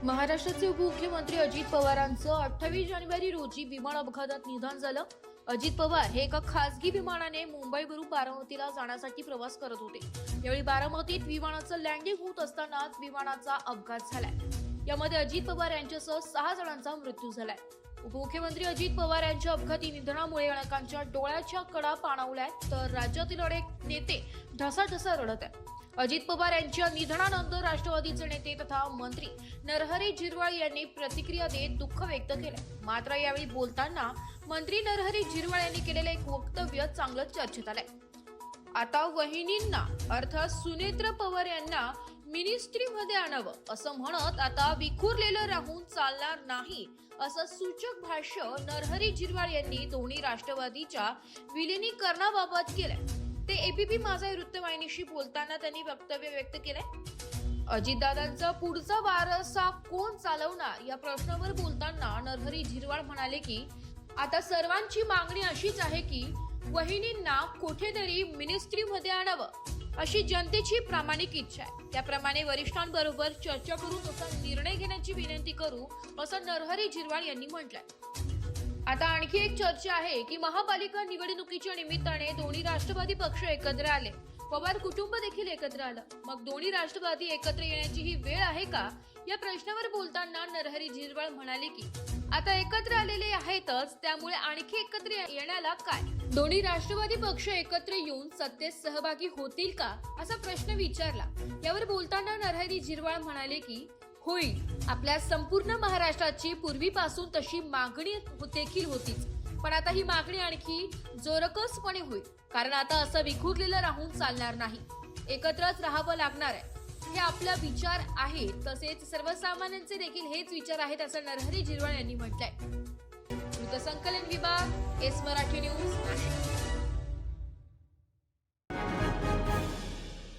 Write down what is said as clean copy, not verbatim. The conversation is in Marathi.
महाराष्ट्राचे उपमुख्यमंत्री अजित पवारांचं 28 जानेवारी रोजी विमान अपघातात निधन झालं। अजित पवार हे एका खासगी विमानाने मुंबईवरून बारामतीला जाण्यासाठी प्रवास करत होते। यावेळी बारामतीत विमानाचं लँडिंग होत असतानाच विमानाचा अपघात झालाय। यामध्ये अजित पवार यांच्यासह 6 जणांचा मृत्यू झालाय। उपमुख्यमंत्री अजित पवार यांच्या अपघाती निधनामुळे अनेकांच्या डोळ्याच्या कडा पाणावल्या, तर राज्यातील अनेक नेते ढसाढसा रडत आहेत। अजित पवार यांच्या निधनानंतर राष्ट्रवादीचे नेते तथा मंत्री नरहरी झिरवाळ यांनी प्रतिक्रिया देत दुःख व्यक्त केले। मात्र यावेळी बोलताना मंत्री नरहरी झिरवाळ यांनी केलेले एक वक्तव्य चांगलं चर्चेत आलंय। आता वहिनींना अर्थात सुनेत्र पवार यांना मिनिस्ट्रीमध्ये आणावं असं म्हणत आता विखुरलेलं राहून चालणार नाही असं सूचक भाष्य नरहरी झिरवाळ यांनी दोन्ही राष्ट्रवादीच्या विलिनीकरणाबाबत केलंय। ते एबीपी माझा वृत्तवाहिनीशी बोलताना त्यांनी वक्तव्य व्यक्त केलंय। अजितदादांचा पुढचा वारसा कोण चालवणार या प्रश्नावर बोलताना नरहरी झिरवाळ म्हणाले की आता सर्वांची मागणी अशीच आहे की वहिनींना कुठेतरी मिनिस्ट्रीमध्ये आणावं अशी जनतेची प्रामाणिक इच्छा आहे। त्याप्रमाणे वरिष्ठांबरोबर चर्चा करून असा निर्णय घेण्याची विनंती करू असं नरहरी झिरवाळ यांनी म्हटलंय। आता आणखी एक चर्चा आहे की महापालिका निवडणुकीच्या निमित्ताने दोन्ही राष्ट्रवादी पक्ष एकत्र आले, पवार कुटुंब देखील एकत्र आलं। मग दोन्ही राष्ट्रवादी एकत्र येण्याची ही वेळ आहे का या प्रश्नावर बोलताना नरहरी झिरवाळ म्हणाले की आता एकत्र आलेले आहेतच, त्यामुळे आणखी एकत्र येण्याला काय? दोन्ही राष्ट्रवादी पक्ष एकत्र येऊन सत्तेत सहभागी होतील का असा प्रश्न विचारला। यावर बोलताना नरहरी झिरवाळ म्हणाले की होईल, आपल्या संपूर्ण महाराष्ट्राची पूर्वीपासून तशी मागणी देखील होतीच, पण आता ही मागणी आणखी जोरकसपणे होईल, कारण आता असं विखुरलेलं राहून चालणार नाही, एकत्रच राहावं लागणार आहे। हे आपला विचार आहे, तसेच सर्वसामान्यांचे देखील हेच विचार आहेत असं नरहरी झिरवाळ यांनी म्हटलंय। वृत्तसंकलन विभाग, एस मराठी न्यूज, नाशिक।